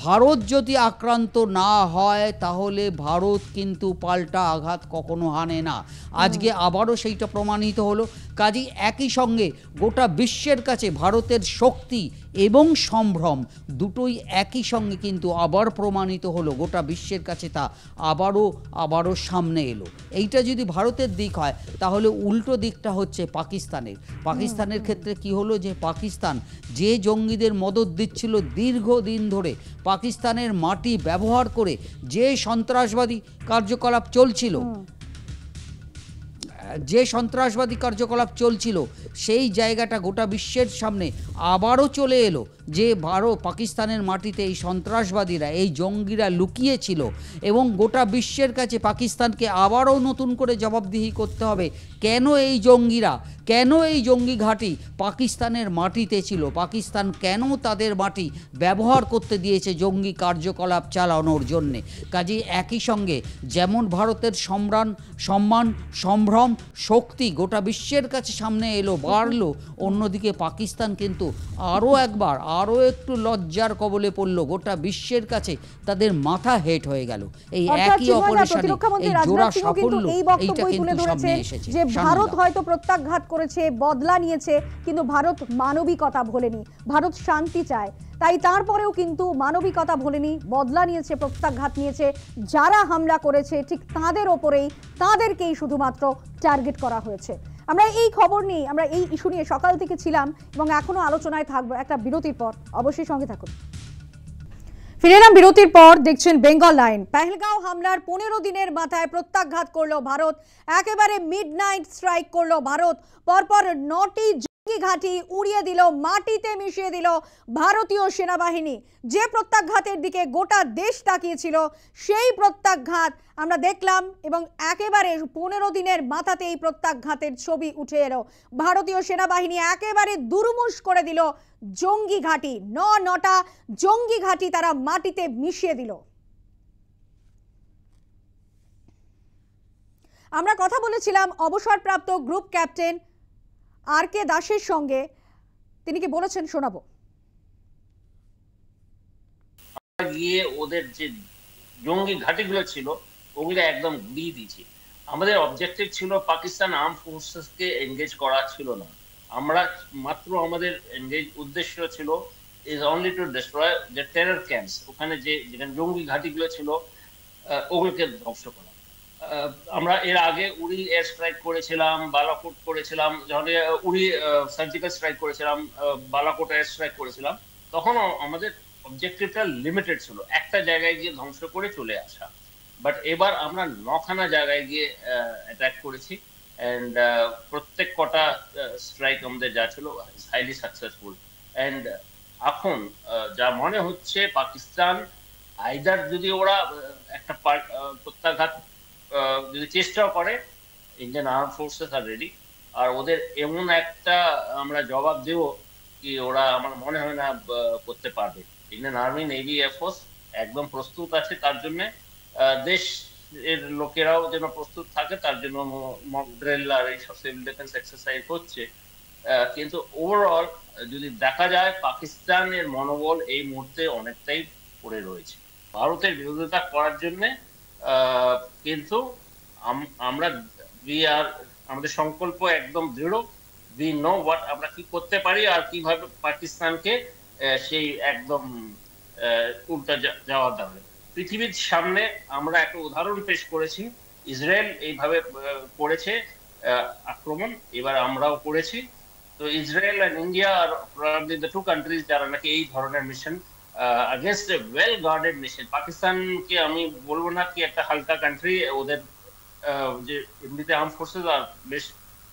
ভারত যদি আক্রান্ত না হয় তাহলে ভারত কিন্তু পাল্টা আঘাত কখনো হানে না। আজকে আবারও সেইটা প্রমাণিত হলো। কাজেই একই সঙ্গে গোটা বিশ্বের কাছে ভারতের শক্তি এবং সম্ভ্রম দুটোই একই সঙ্গে কিন্তু আবার প্রমাণিত হলো, গোটা বিশ্বের কাছে তা আবারও সামনে এলো। এইটা যদি ভারতের দিক হয়, তাহলে উল্টো দিকটা হচ্ছে পাকিস্তানের ক্ষেত্রে কি হলো, যে পাকিস্তান যে জঙ্গিদের মদদ দিচ্ছিল দীর্ঘদিন ধরে, পাকিস্তানের মাটি ব্যবহার করে যে সন্ত্রাসবাদী কার্যকলাপ চলছিল, সেই জায়গাটা গোটা বিশ্বের সামনে আবারও চলে এলো যে পাকিস্তানের মাটিতে এই সন্ত্রাসবাদীরা, এই জঙ্গিরা লুকিয়েছিল, এবং গোটা বিশ্বের কাছে পাকিস্তানকে আবারও নতুন করে জবাবদিহি করতে হবে কেন এই জঙ্গি ঘাঁটি পাকিস্তানের মাটিতে ছিল, পাকিস্তান কেন তাদের মাটি ব্যবহার করতে দিয়েছে জঙ্গি কার্যকলাপ চালানোর জন্যে। কাজেই একই সঙ্গে যেমন ভারতের সম্মান, সম্ভ্রম, শক্তি গোটা বিশ্বের কাছে সামনে এলো, বাড়লো, অন্যদিকে পাকিস্তান কিন্তু আরও একটু লজ্জার কবলে পড়লো, গোটা বিশ্বের কাছে তাদের মাথা হেট হয়ে গেল। এই একই অপারেশনে এই জোড়া সাফল্য, এইটা কিন্তু সামনে এসেছে। যে ভারত হয়তো প্রত্যাঘাত করেছে, বদলা নিয়েছে, কিন্তু ভারত মানবিকতা ভোলেনি, ভারত শান্তি চায়, তাই তারপরেও কিন্তু মানবিকতা ভোলেনি, বদলা নিয়েছে, প্রত্যাঘাত নিয়েছে। যারা হামলা করেছে ঠিক তাদেরকেই শুধুমাত্র টার্গেট করা হয়েছে। আমরা এই খবর নিয়ে, আমরা এই ইস্যু নিয়ে সকাল থেকে ছিলাম এবং এখনো আলোচনায় থাকবো। একটা বিরতির পর অবশ্যই সঙ্গে থাকুন। ফিরে এলাম বিরতির পর, দেখছেন বেঙ্গল লাইন। পেহেলগাঁও হামলার 15 দিনের মাথায় প্রত্যাঘাত করলো ভারত, একেবারে মিডনাইট স্ট্রাইক করলো ভারত। পরপর 9টি জঙ্গি ঘাঁটি উড়িয়ে দিল, মাটিতে মিশিয়ে দিল ভারতীয় সেনাবাহিনী। যে প্রত্যাঘাতের দিকে গোটা দেশ তাকিয়েছিল, সেই প্রত্যাঘাত আমরা দেখলাম, এবং একেবারে 15 দিনের মাথাতে এই প্রত্যাঘাতের ছবি উঠে এলো। ভারতীয় সেনাবাহিনী একেবারে দুরুমুশ করে দিল জঙ্গি ঘাঁটি, 9টা জঙ্গি ঘাঁটি তারা মাটিতে মিশিয়ে দিল। আমরা কথা বলেছিলাম অবসরপ্রাপ্ত গ্রুপ ক্যাপ্টেন RK দাসের সঙ্গে, তিনি কি বলেছেন শোনাবো। গিয়ে ওদের যে জঙ্গি ঘাঁটিগুলো ছিল ওগুলো একদম গুড়িয়ে দিয়েছি। আমাদের অবজেক্টিভ ছিল পাকিস্তান আর্ম ফোর্সেসকে এনগেজ করা ছিল না, আমরা মাত্র আমাদের উদ্দেশ্য ছিল is only to destroy the terror camps, ওখানে যেখানে জঙ্গি ঘাঁটিগুলো ছিল ওগুলোকে ধ্বংস করা। আমরা এর আগে উড়ি এয়ার স্ট্রাইক করেছিলাম, বালাকোট করেছিলাম, যখন উড়ি সার্জিক্যাল স্ট্রাইক করেছিলাম, বালাকোট এয়ার স্ট্রাইক করেছিলাম, তখন আমাদের অবজেক্টিভটা লিমিটেড ছিল, একটা জায়গায় গিয়ে ধ্বংস করে চলে আসা। বাট এবার আমরা 9খানা জায়গায় গিয়ে অ্যাটাক করেছি, অ্যান্ড প্রত্যেক কটা স্ট্রাইক আমাদের যা ছিল হাইলি সাকসেসফুল। অ্যান্ড এখন যা মনে হচ্ছে পাকিস্তান আইদার যদি ওরা একটা প্রত্যাঘাত যদি চেষ্টাও করে, ইন্ডিয়ান আর্ম ফোর্সেস আর রেডি, আর ওদের এমন একটা আমরা জবাব দেব কি ওরা আমার মনে হয় না করতে পারবে। ইন্ডিয়ান আর্মি, নেভি, এয়ারফোর্স একদম প্রস্তুত আছে তার জন্য, দেশের লোকেরাও যেন প্রস্তুত থাকে তার জন্য মক ড্রিল আর এইসব সিভিল ডিফেন্স এক্সারসাইজ হচ্ছে। কিন্তু ওভারঅল যদি দেখা যায় পাকিস্তানের মনোবল এই মুহূর্তে অনেকটাই পড়ে রয়েছে ভারতের বিরোধিতা করার জন্য। কিন্তু আমরা আমাদের সংকল্প একদম দৃঢ়, উই নো হোয়াট, আমরা কি করতে পারি আর কিভাবে পাকিস্তানকে সেই একদম উল্টা জবাব দেবে। পৃথিবীর সামনে আমরা একটা উদাহরণ পেশ করেছি, ইসরায়েল এইভাবে করেছে আক্রমণ, এবার আমরাও করেছি। তো ইসরায়েল এন্ড ইন্ডিয়া আর প্রবাবলি দ্য টু কান্ট্রিজ যারা নাকি এই ধরনের mission against a well guarded nation পাকিস্তানকে আমি বলবো না কি একটা হালকা কান্ট্রি, ওদের যে এমনিতে আর্ম ফোর্সেস আর বেশ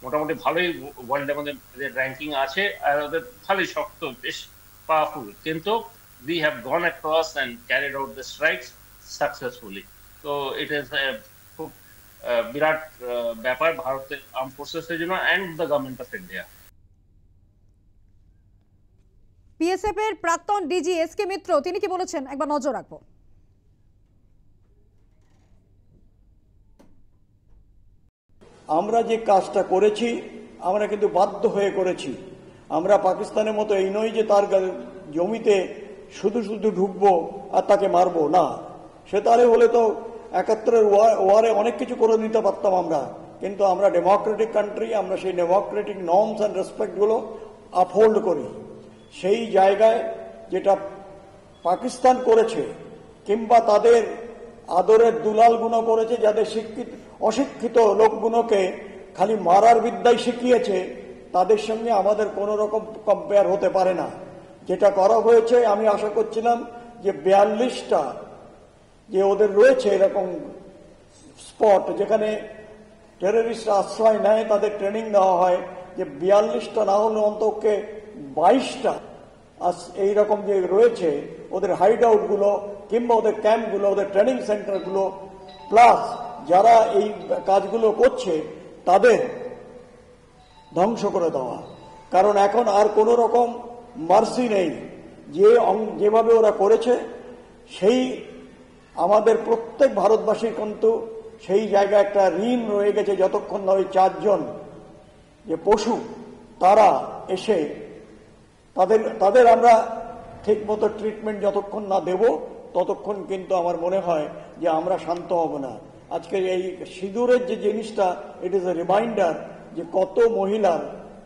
মোটামুটি ভালোই ওয়ার্ল্ডের মধ্যে র্যাঙ্কিং আছে, আর ওদের ভালোই শক্ত, বেশ পাওয়ারফুল, কিন্তু we have gone across and carried out the strikes successfully. So it is a খুব বিরাট ব্যাপার ভারতের আর্ম ফোর্সেসের জন্য and the government of India. PSF এর প্রাক্তন ডিজি এস কে মিত্র তিনি কি বলেছেন একবার নজর রাখবো। আমরা যে কাজটা করেছি আমরা কিন্তু বাধ্য হয়ে করেছি। আমরা পাকিস্তানের মতো এই নয় যে তার জমিতে শুধু শুধু ঢুকবো আর তাকে মারবো না। সে তাহলে হলে তো ৭১ ওয়ারে অনেক কিছু করে নিতে পারতাম আমরা, কিন্তু আমরা ডেমোক্রেটিক কান্ট্রি, আমরা সেই ডেমোক্রেটিক নর্মস অ্যান্ড রেসপেক্টগুলো আপহোল্ড করি। সেই জায়গায় যেটা পাকিস্তান করেছে কিংবা তাদের আদরের দুলালগুলো করেছে, যাদের অশিক্ষিত লোকগুলোকে খালি মারার বিদ্যাই শিখিয়েছে, তাদের সঙ্গে আমাদের কোনো রকম কম্পেয়ার হতে পারে না। যেটা করা হয়েছে আমি আশা করছিলাম যে ৪২টা যে ওদের রয়েছে এরকম স্পট যেখানে টেররিস্ট আশ্রয় নেয়, তাদের ট্রেনিং দেওয়া হয়, যে ৪২টা না হলে অন্তত ২২টা এইরকম যে রয়েছে ওদের হাইড আউটগুলো কিংবা ওদের ক্যাম্পগুলো, ওদের ট্রেনিং সেন্টারগুলো, প্লাস যারা এই কাজগুলো করছে তাদের ধ্বংস করে দেওয়া। কারণ এখন আর কোনো রকম মার্সি নেই। যেভাবে ওরা করেছে সেই আমাদের প্রত্যেক ভারতবাসীর কিন্তু সেই জায়গায় একটা ঋণ রয়ে গেছে, যতক্ষণ না ওই ৪ জন যে পশু তারা এসে তাদের আমরা ঠিক মতো ট্রিটমেন্ট যতক্ষণ না দেব ততক্ষণ কিন্তু আমার মনে হয় যে আমরা শান্ত হব না। আজকে এই সিঁদুরের যে জিনিসটা, ইট ইজ এ রিমাইন্ডার যে কত মহিলার,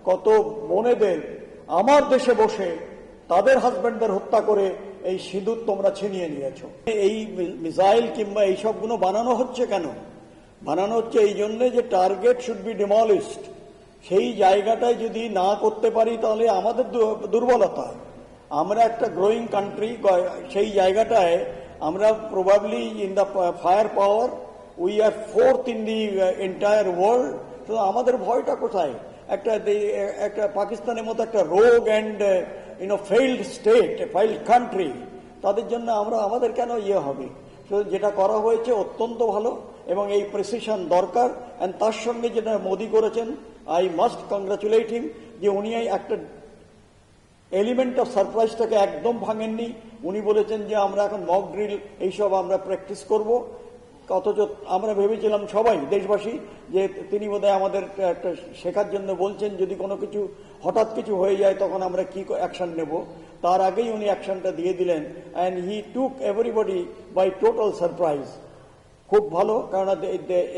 কত বোনেদের আমার দেশে বসে তাদের হাজব্যান্ডদের হত্যা করে এই সিঁদুর তোমরা ছিনিয়ে নিয়েছ। এই মিসাইল কিংবা এইসবগুলো বানানো হচ্ছে কেন? বানানো হচ্ছে এই জন্যে যে টার্গেট শুড বি ডিমলিশড। সেই জায়গাটায় যদি না করতে পারি তাহলে আমাদের দুর্বলতা। আমরা একটা গ্রোয়িং কান্ট্রি, সেই জায়গাটায় আমরা probably in the fire power we are 4th in the entire world. তো আমাদের ভয়টা কোথায়? একটা পাকিস্তানের মতো একটা rogue and failed state, failed country, তাদের জন্য আমাদের কেন হবে? যেটা করা হয়েছে অত্যন্ত ভালো এবং এই প্রেসিশন দরকার। অ্যান্ড তার সঙ্গে যেটা মোদি করেছেন, আই মাস্ট কংগ্রাচুলেট হিম, যে উনি একটা এলিমেন্ট অফ সারপ্রাইজটাকে একদম ভাঙেননি। উনি বলেছেন যে আমরা এখন মক ড্রিল এইসব আমরা প্র্যাকটিস করব। অথচ আমরা ভেবেছিলাম সবাই দেশবাসী যে তিনি বোধহয় আমাদের একটা শেখার জন্য বলছেন, যদি কোনো কিছু হঠাৎ কিছু হয়ে যায় তখন আমরা কি অ্যাকশন নেব। তার আগেই উনি অ্যাকশনটা দিয়ে দিলেন and he took everybody by total surprise. খুব ভালো, কারণ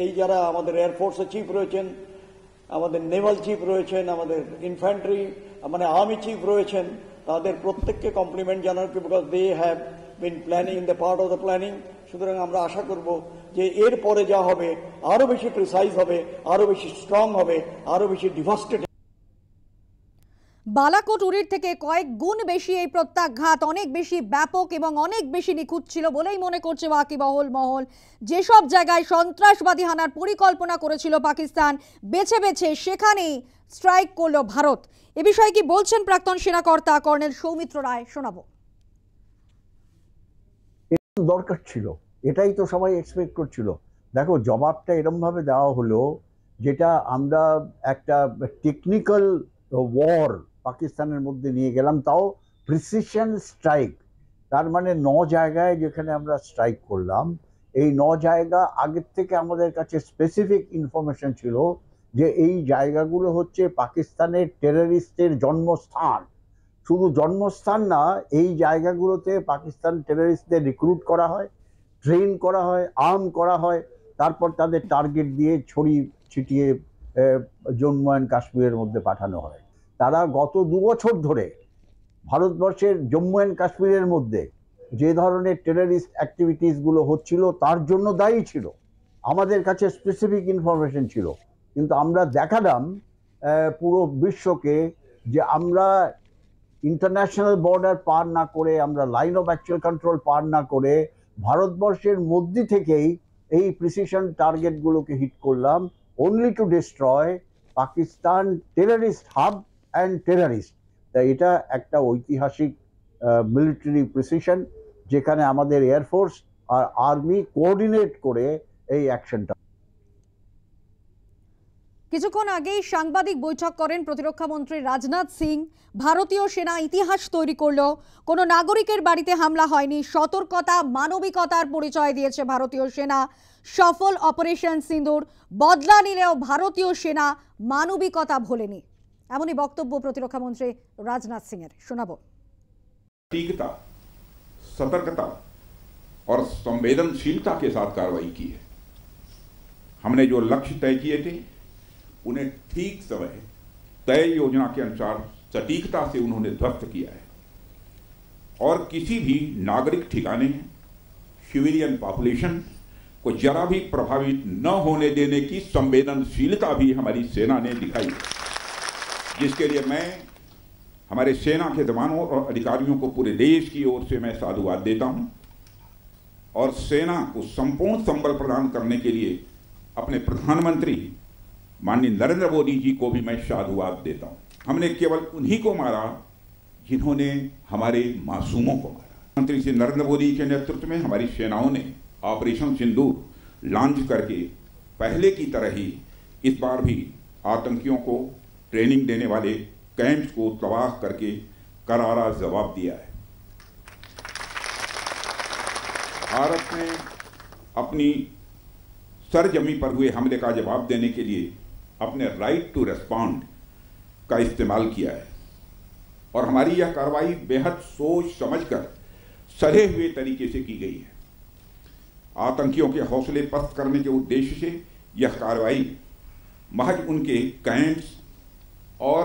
এই যারা আমাদের এয়ারফোর্সের চিফ রয়েছেন, আমাদের নেভাল চিফ রয়েছেন, আমাদের ইনফ্যান্ট্রি মানে আর্মি চিফ রয়েছেন, তাদের প্রত্যেককে কমপ্লিমেন্ট জানাচ্ছি, because they have been planning in the part of the planning. সুতরাং আমরা আশা করব যে এর পরে যা হবে আরো বেশি প্রিসাইজ হবে, আরো বেশি স্ট্রং হবে, আরো বেশি ডিভাস্টেড। বালাকোট উরির থেকে কয়েক গুণ বেশি এই প্রত্যাঘাত, অনেক বেশি ব্যাপক এবং অনেক বেশি নিখুঁত ছিল বলেই মনে করছে ওয়াকিবহল মহল। যেসব জায়গায় সন্ত্রাসবাদী হানার পরিকল্পনা করেছিল পাকিস্তান, বেছে বেছে সেখানেই স্ট্রাইক করল ভারত। এ বিষয়ে কি বলছেন প্রাক্তন সেনাকর্তা কর্নেল সৌমিত্র রায়, শোনাবো। দরকার ছিল, এটাই তো সবাই এক্সপেক্ট করছিল। দেখো জবাবটা এরকম ভাবে দেওয়া হলো যেটা আমরা একটা টেকনিক্যাল ওয়ার পাকিস্তানের মধ্যে নিয়ে গেলাম, তাও প্রিসিশন স্ট্রাইক। তার মানে 9 জায়গায় যেখানে আমরা স্ট্রাইক করলাম, এই 9 জায়গা আগের থেকে আমাদের কাছে স্পেসিফিক ইনফরমেশন ছিল যে এই জায়গাগুলো হচ্ছে পাকিস্তানের টেররিস্টের জন্মস্থান। শুধু জন্মস্থান না, এই জায়গাগুলোতে পাকিস্তান টেররিস্টদের রিক্রুট করা হয়, ট্রেন করা হয়, আর্ম করা হয়, তারপর তাদের টার্গেট দিয়ে ছড়িয়ে ছিটিয়ে জম্মু অ্যান্ড কাশ্মীরের মধ্যে পাঠানো হয়। তারা গত 2 বছর ধরে ভারতবর্ষের জম্মু অ্যান্ড কাশ্মীরের মধ্যে যে ধরনের টেররিস্ট অ্যাক্টিভিটিসগুলো হচ্ছিল তার জন্য দায়ী ছিল। আমাদের কাছে স্পেসিফিক ইনফরমেশন ছিল, কিন্তু আমরা দেখালাম পুরো বিশ্বকে যে আমরা ইন্টারন্যাশনাল বর্ডার পার না করে, আমরা লাইন অফ অ্যাকচুয়াল কন্ট্রোল পার না করে ভারতবর্ষের মধ্যে থেকেই এই প্রিসিশন টার্গেটগুলোকে হিট করলাম, only to destroy Pakistan terrorist hub and terrorist. তাই এটা একটা ঐতিহাসিক মিলিটারি প্রিসিশন, যেখানে আমাদের এয়ারফোর্স আর আর্মি কোঅর্ডিনেট করে এই অ্যাকশনটা। কিছুক্ষণ আগেই সাংবাদিক বৈঠক করেন প্রতিরক্ষা মন্ত্রী রাজনাথ সিং। ভারতীয় সেনা ইতিহাস তৈরি করলো, কোনো নাগরিকের বাড়িতে হামলা হয়নি, সতর্কতা মানবিকতার পরিচয় দিয়েছে ভারতীয় সেনা। সফল অপারেশন সিন্দুর, বদলা নিলেও ভারতীয় সেনা মানবিকতা ভোলেনি, এমনই বক্তব্য প্রতিরক্ষা মন্ত্রী রাজনাথ সিং এর। শোনাবো। सटीकता, सतर्कता और संवेदनशीलता के साथ कार्रवाई की है। हमने जो लक्ष्य तय किए थे उन्हें ठीक समय तय योजना के अनुसार सटीकता से उन्होंने ध्वस्त किया है और किसी भी नागरिक ठिकाने, सिविलियन पॉपुलेशन को जरा भी प्रभावित न होने देने की संवेदनशीलता भी हमारी सेना ने दिखाई है, जिसके लिए मैं हमारे सेना के जवानों और अधिकारियों को पूरे देश की ओर से मैं साधुवाद देता हूं और सेना को संपूर्ण संबल प्रदान करने के लिए अपने प्रधानमंत्री माननीय नरेंद्र मोदी जी को भी मैं साधुवाद देता हूं। हमने केवल उन्हीं को मारा जिन्होंने हमारे मासूमों को मारा। प्रधानमंत्री श्री नरेंद्र मोदी के नेतृत्व में हमारी सेनाओं ने ऑपरेशन सिंदूर लॉन्च करके पहले की तरह ही इस बार भी आतंकियों को ट्रेनिंग देने वाले कैंप्स को तबाह करके करारा जवाब दिया है। भारत ने अपनी सरजमी पर हुए हमले का जवाब देने के लिए अपने राइट टू रेस्पॉन्ड का इस्तेमाल किया है और हमारी यह कार्रवाई बेहद सोच समझकर सधे हुए तरीके से की गई है। आतंकियों के हौसले पस्त करने के उद्देश्य से यह कार्रवाई महज उनके कैंप्स और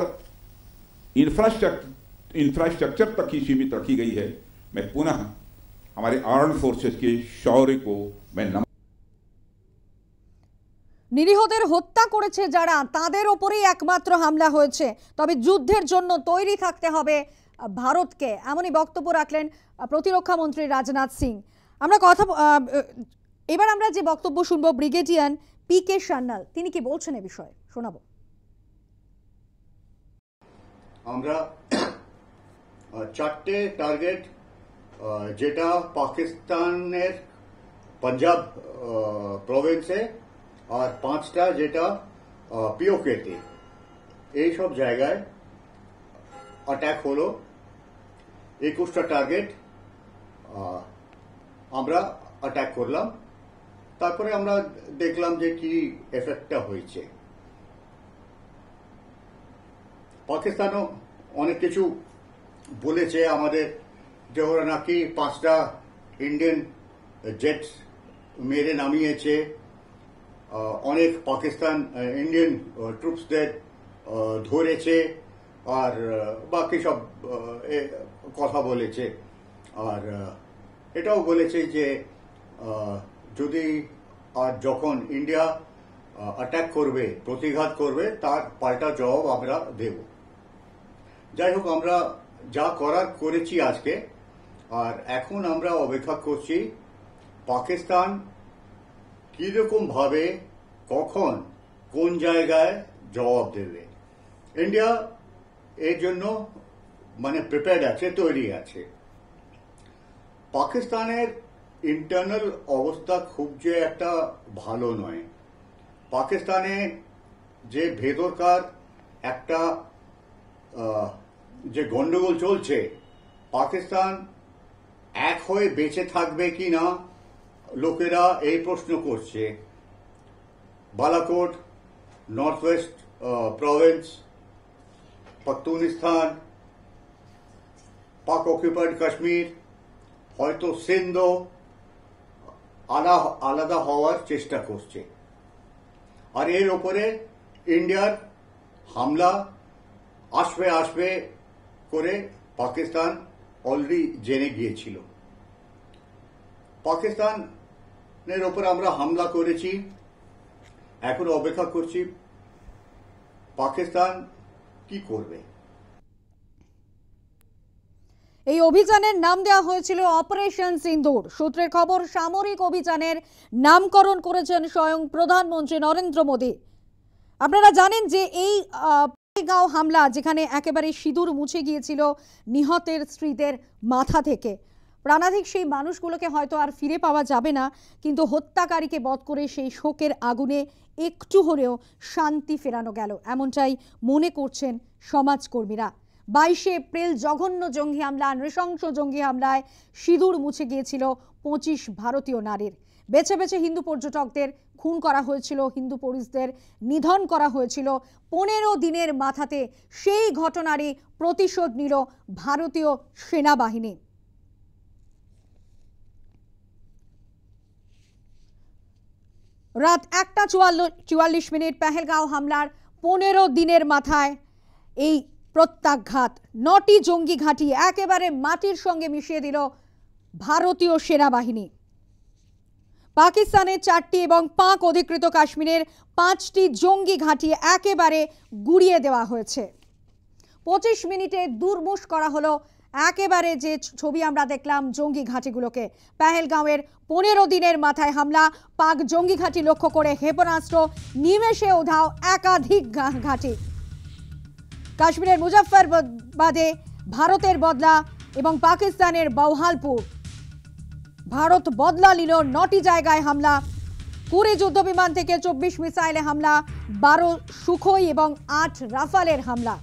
इंफ्रास्ट्रक्चर तक ही सीमित रखी गई है। मैं पुनः हमारे आर्म्ड फोर्सेस के शौर्य को मैं नमन। নিরীহদের হত্যা করেছে যারা, তাদের ওপরেই একমাত্র হামলা হয়েছে, তবে যুদ্ধের জন্য তৈরি থাকতে হবে ভারতকে, এমনই বক্তব্য রাখলেন প্রতিরক্ষা মন্ত্রী রাজনাথ সিং। এবার আমরা যে বক্তব্য শুনবো ব্রিগেডিয়ার পি.কে. সান্যাল, তিনি কি বলছেন এ বিষয়ে শোনাবো। আমরা চারটে টার্গেট, যেটা পাকিস্তানের পাঞ্জাব প্রভিন্সে, আর পাঁচটা যেটা পিওকেতে, এই সব জায়গায় অ্যাটাক হলো। 21টা টার্গেট আমরা অ্যাটাক করলাম। তারপরে আমরা দেখলাম যে কি এফেক্টটা হয়েছে। পাকিস্তানও অনেক কিছু বলেছে আমাদের, যে ওরা নাকি 5টা ইন্ডিয়ান জেট মেরে নামিয়েছে, অনেক পাকিস্তান ইন্ডিয়ান ট্রুপসদের ধরেছে, আর বাকি সব কথা বলেছে। আর এটাও বলেছে যে যদি আর যখন ইন্ডিয়া অ্যাটাক করবে, প্রতিঘাত করবে, তার পাল্টা জবাব আমরা দেব। যাই হোক, আমরা যা করার করেছি আজকে, আর এখন আমরা অপেক্ষা করছি পাকিস্তান কিরকম ভাবে, কখন, কোন জায়গায় জবাব দেবে। ইন্ডিয়া এর জন্য প্রিপেয়ার্ড আছে, তৈরি আছে। পাকিস্তানের ইন্টারনাল অবস্থা খুব যে একটা ভালো নয়। পাকিস্তানে যে ভেতরকার একটা যে গন্ডগোল চলছে, পাকিস্তান এক হয়ে বেঁচে থাকবে কিনা লোকেরা এই প্রশ্ন করছে। বালাকোট, নর্থ ওয়েস্ট প্রভিন্স, পখতুনিস্তান, পাক অকুপাইড কাশ্মীর, হয়তো সিন্ধও আলাদা হওয়ার চেষ্টা করছে। আর এর উপরে ইন্ডিয়ার হামলা আসবে করে পাকিস্তান অলরেডি জেনে গিয়েছিল। পাকিস্তানের ওপর আমরা হামলা করেছি, এখন অপেক্ষা করছি পাকিস্তান কি করবে। এই অভিযানের নাম দেওয়া হয়েছিল অপারেশন সিন্দুর। সূত্রের খবর, সামরিক অভিযানের নামকরণ করেছেন স্বয়ং প্রধানমন্ত্রী নরেন্দ্র মোদী। আপনারা জানেন যে এই গাঁও হামলা, যেখানে একেবারে সিঁদুর মুছে গিয়েছিল নিহতের স্ত্রীদের মাথা থেকে, প্রাণাধিক সেই মানুষগুলোকে হয়তো আর ফিরে পাওয়া যাবে না, কিন্তু হত্যাকারীকে বধ করে সেই শোকের আগুনে একটু হলেও শান্তি ফেরানো গেল, এমনটাই মনে করছেন সমাজকর্মীরা। 22 এপ্রিল জঘন্য জঙ্গি হামলা, নৃশংস জঙ্গি হামলায় সিঁদুর মুছে গিয়েছিল 25 ভারতীয় নারীর। বেছে বেছে হিন্দু পর্যটকদের খুন করা হয়েছিল, হিন্দু পুরুষদের নিধন করা হয়েছিল। 15 দিনের মাথাতে সেই ঘটনারই প্রতিশোধ নিল ভারতীয় সেনাবাহিনী। রাত 1:44 পেহেলগাঁও হামলার 15 দিনের মাথায় এই প্রত্যাঘাত। 9টি জঙ্গি ঘাঁটি একেবারে মাটির সঙ্গে মিশিয়ে দিল ভারতীয় সেনাবাহিনী। পাকিস্তানের 4টি এবং পাক অধিকৃত কাশ্মীরের 5টি জঙ্গি ঘাঁটি একেবারে গুড়িয়ে দেওয়া হয়েছে। 25 মিনিটে দুর্মুশ করা হলো একেবারে যে ছবি আমরা দেখলাম জঙ্গি ঘাঁটিগুলোকে। পেহেলগাঁওয়ের 15 দিনের মাথায় হামলা, পাক জঙ্গি ঘাঁটি লক্ষ্য করে ক্ষেপণাস্ত্র, নিমেষে উধাও একাধিক ঘাঁটি। কাশ্মীরের মুজফ্ফরবাদে ভারতের বদলা এবং পাকিস্তানের বহালপুর। ভারত বদলা নিল 9টি জায়গায় হামলা। 20 যুদ্ধবিমান থেকে 24 মিসাইলে হামলা, 12 সুখোই এবং 8 রাফালের হামলা।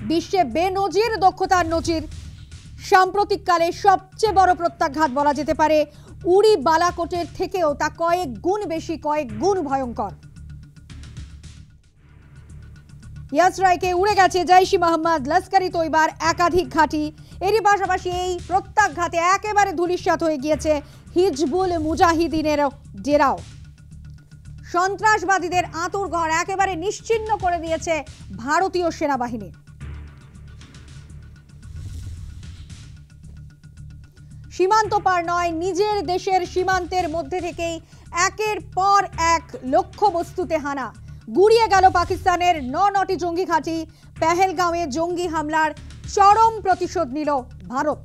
বিশ্বে বেনজির দক্ষতার নজির। সাম্প্রতিককালে সবচেয়ে বড় প্রত্যাঘাত বলা যেতে পারে। উড়ি বালাকোটের থেকেও তা কয়েক গুণ বেশি, কয়েক গুণ ভয়ঙ্কর। ইয়াসরাইকে উড়ে গেছে জৈশ-ই মোহাম্মদ, লস্কর-ই তৈবার একাধিক ঘাঁটি। এরই পাশাপাশি এই প্রত্যাঘাতে একেবারে ধূলিসাৎ হয়ে গিয়েছে হিজবুল মুজাহিদিনের ডেরাও। সন্ত্রাসবাদীদের আঁতুড়ঘর একেবারে নিশ্চিহ্ন করে দিয়েছে ভারতীয় সেনাবাহিনী। সীমান্ত পার নয়, নিজের দেশের সীমান্তের মধ্যে থেকেই একের পর এক লক্ষ্যবস্তুতে হানা। গুড়িয়ে গেল পাকিস্তানের 9টি জঙ্গি ঘাঁটি। পেহেলগাঁওয়ে জঙ্গি হামলার চরম প্রতিশোধ নিল ভারত।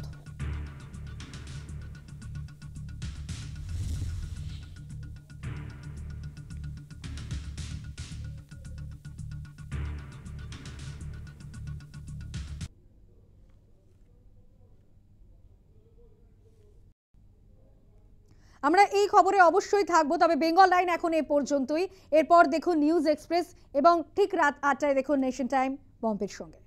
আমরা এই খবরে অবশ্যই থাকবো, তবে বেঙ্গল লাইন এখন এই পর্যন্তই। এরপর দেখুন নিউজ এক্সপ্রেস এবং ঠিক রাত 8টায় দেখুন নেশন টাইম পম্পের সঙ্গে।